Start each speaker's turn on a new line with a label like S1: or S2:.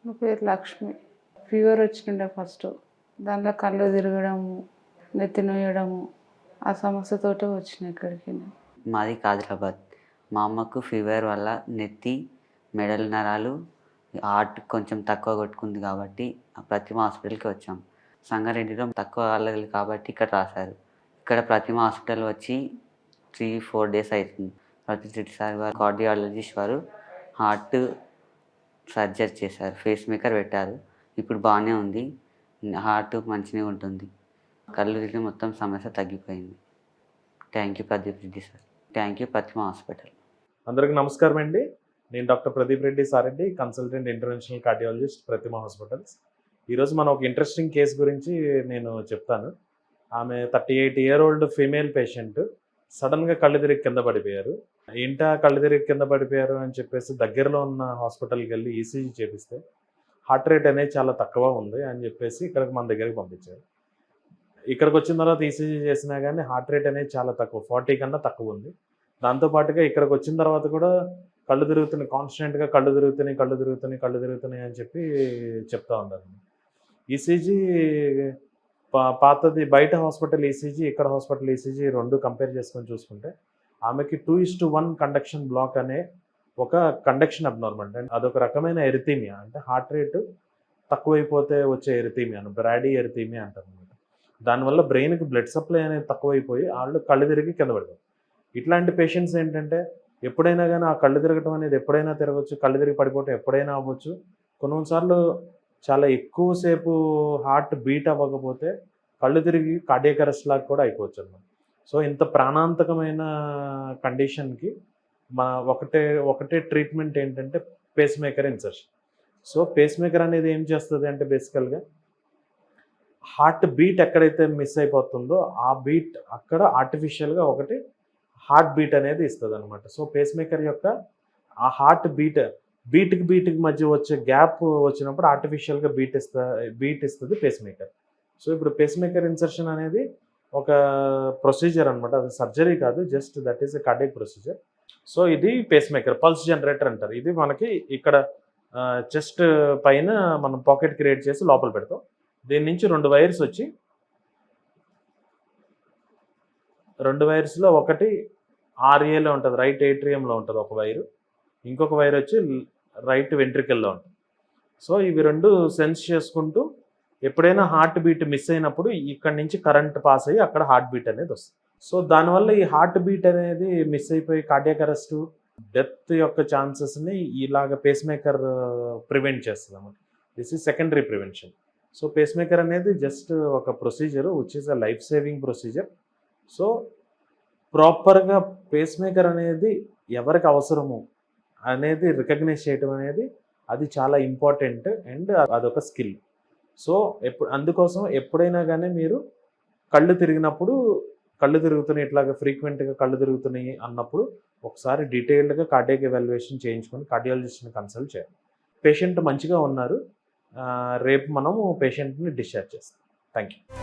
S1: నా పేరు లక్ష్మి. ఫీవర్ వచ్చిండే ఫస్ట్. దాంట్లో కళ్ళు తిరగడము, నెత్తి నొయ్యడము, ఆ సమస్యతోటే వచ్చిన ఇక్కడికి నేను.
S2: మాది ఆదిలాబాద్. మా అమ్మకు ఫీవర్ వల్ల నెత్తి, మెడల నరాలు, హార్ట్ కొంచెం తక్కువ కొట్టుకుంది కాబట్టి ప్రతిమ హాస్పిటల్కి వచ్చాం. సంగారెడ్డిలో తక్కువ వాళ్ళది కాబట్టి ఇక్కడ రాశారు. ఇక్కడ ప్రతిమ హాస్పిటల్ వచ్చి 3-4 డేస్ అవుతుంది. ప్రతి సార్ వారు కార్డియాలజిస్ట్ వారు హార్ట్ సర్జరీ చేశారు, ఫేస్ మేకర్ పెట్టారు. ఇప్పుడు బాగానే ఉంది, హార్ట్ మంచిగా ఉంటుంది. కళ్ళు తిరిగి మొత్తం సమస్య తగ్గిపోయింది. Thank you Pradeep Reddy sir. Thank you Pratima hospital.
S3: అందరికీ నమస్కారం అండి. నేను డాక్టర్ ప్రదీప్ రెడ్డి సారెడ్డి, consultant interventional cardiologist, Pratima hospitals. ఈరోజు మనం ఒక ఇంట్రెస్టింగ్ కేసు గురించి నేను చెప్తాను. ఆమె 38 ఇయర్ ఓల్డ్ ఫీమేల్ పేషెంట్. సడన్గా కళ్ళు తిరిగి కింద పడిపోయారు. ఏంటా కళ్ళు తిరిగి కింద పడిపోయారు అని చెప్పేసి దగ్గరలో ఉన్న హాస్పిటల్కి వెళ్ళి ఈసీజీ చేపిస్తే హార్ట్ రేట్ అనేది చాలా తక్కువ ఉంది అని చెప్పేసి ఇక్కడికి మన దగ్గరికి పంపించారు. ఇక్కడికి వచ్చిన తర్వాత ఈసీజీ చేసినా కానీ హార్ట్ రేట్ అనేది చాలా తక్కువ, 40 కన్నా తక్కువ ఉంది. దాంతోపాటుగా ఇక్కడికి వచ్చిన తర్వాత కూడా కళ్ళు తిరుగుతున్నాయి, కాన్స్టెంట్గా కళ్ళు తిరుగుతున్నాయి అని చెప్పి చెప్తా ఉన్నారు. ఈసీజీ పాతది బయట హాస్పిటల్ ఈసీజీ, ఇక్కడ హాస్పిటల్ ఈసీజీ రెండు కంపేర్ చేసుకొని చూసుకుంటే ఆమెకి 2:1 కండక్షన్ బ్లాక్ అనే ఒక కండక్షన్ అబ్నార్మల్, అంటే అదొక రకమైన ఎరిథీమియా, అంటే హార్ట్ రేటు తక్కువైపోతే వచ్చే ఎరిథీమియాను బ్రాడీ ఎరిథీమియా అంటారు అనమాట. దానివల్ల బ్రెయిన్కి బ్లడ్ సప్లై అనేది తక్కువైపోయి వాళ్ళు కళ్ళు తిరిగి కింద పడతారు. ఇట్లాంటి పేషెంట్స్ ఏంటంటే ఎప్పుడైనా కానీ ఆ కళ్ళు తిరగటం అనేది ఎప్పుడైనా తిరగచ్చు, కళ్ళు తిరిగి పడిపోవటం ఎప్పుడైనా అవ్వచ్చు. కొన్నిసార్లు చాలా ఎక్కువసేపు హార్ట్ బీట్ అవ్వకపోతే కళ్ళు తిరిగి కార్డియాక్ అరెస్ట్ లాగా కూడా అయిపోవచ్చు అన్నమాట. సో ఇంత ప్రాణాంతకమైన కండిషన్కి ఒకటే ట్రీట్మెంట్ ఏంటంటే pacemaker insertion. So pacemaker అనేది ఏం చేస్తుంది అంటే బేసికల్గా హార్ట్ బీట్ ఎక్కడైతే మిస్ అయిపోతుందో ఆ బీట్ అక్కడ ఆర్టిఫిషియల్గా ఒకటి హార్ట్ బీట్ అనేది ఇస్తుంది అనమాట. సో పేస్ మేకర్ యొక్క ఆ హార్ట్ బీట్కి మధ్య వచ్చే గ్యాప్ వచ్చినప్పుడు ఆర్టిఫిషియల్గా బీట్ ఇస్తుంది పేస్ మేకర్. సో ఇప్పుడు పేస్ మేకర్ ఇన్సర్షన్ అనేది ఒక ప్రొసీజర్ అనమాట, అది సర్జరీ కాదు, just that is a cardiac procedure. So ఇది పేస్ మేకర్, పల్స్ జనరేటర్ అంటారు. ఇది మనకి ఇక్కడ చెస్ట్ పైన మనం పాకెట్ క్రియేట్ చేసి లోపల పెడతాం. దీని నుంచి 2 వైర్స్ వచ్చి 2 వైర్స్లో ఒకటి ఆర్ఏలో ఉంటుంది, రైట్ ఏట్రియంలో ఉంటుంది ఒక వైరు, ఇంకొక వైర్ వచ్చి రైట్ వెంట్రికల్లో ఉంటుంది. సో ఇవి రెండు సెన్స్ చేసుకుంటూ ఎప్పుడైనా హార్ట్ బీట్ మిస్ అయినప్పుడు ఇక్కడ నుంచి కరెంట్ పాస్ అయ్యి అక్కడ హార్ట్ బీట్ అనేది వస్తుంది. సో దానివల్ల ఈ హార్ట్ బీట్ అనేది మిస్ అయిపోయి కార్డియాక్ అరెస్ట్, డెత్ యొక్క ఛాన్సెస్ని ఇలాగ పేస్ మేకర్ ప్రివెంట్ చేస్తుంది అన్నమాట. This is secondary prevention. So pacemaker అనేది జస్ట్ ఒక procedure which is a life saving procedure. So ప్రాపర్గా పేస్ మేకర్ అనేది ఎవరికి అవసరము అనేది రికగ్నైజ్ చేయడం అనేది అది చాలా ఇంపార్టెంట్ అండ్ అదొక స్కిల్. సో అందుకోసం ఎప్పుడైనా కానీ మీరు కళ్ళు తిరుగుతున్నాయి ఇట్లాగా ఫ్రీక్వెంట్గా కళ్ళు తిరుగుతున్నాయి అన్నప్పుడు ఒకసారి డీటెయిల్డ్గా కార్డియాక్ ఎవాల్యుయేషన్ చేయించుకొని కార్డియాలజిస్ట్ని కన్సల్ట్ చేయాలి. పేషెంట్ మంచిగా ఉన్నారు, రేపు మనము పేషెంట్ని డిశ్చార్జ్ చేస్తాం. Thank you.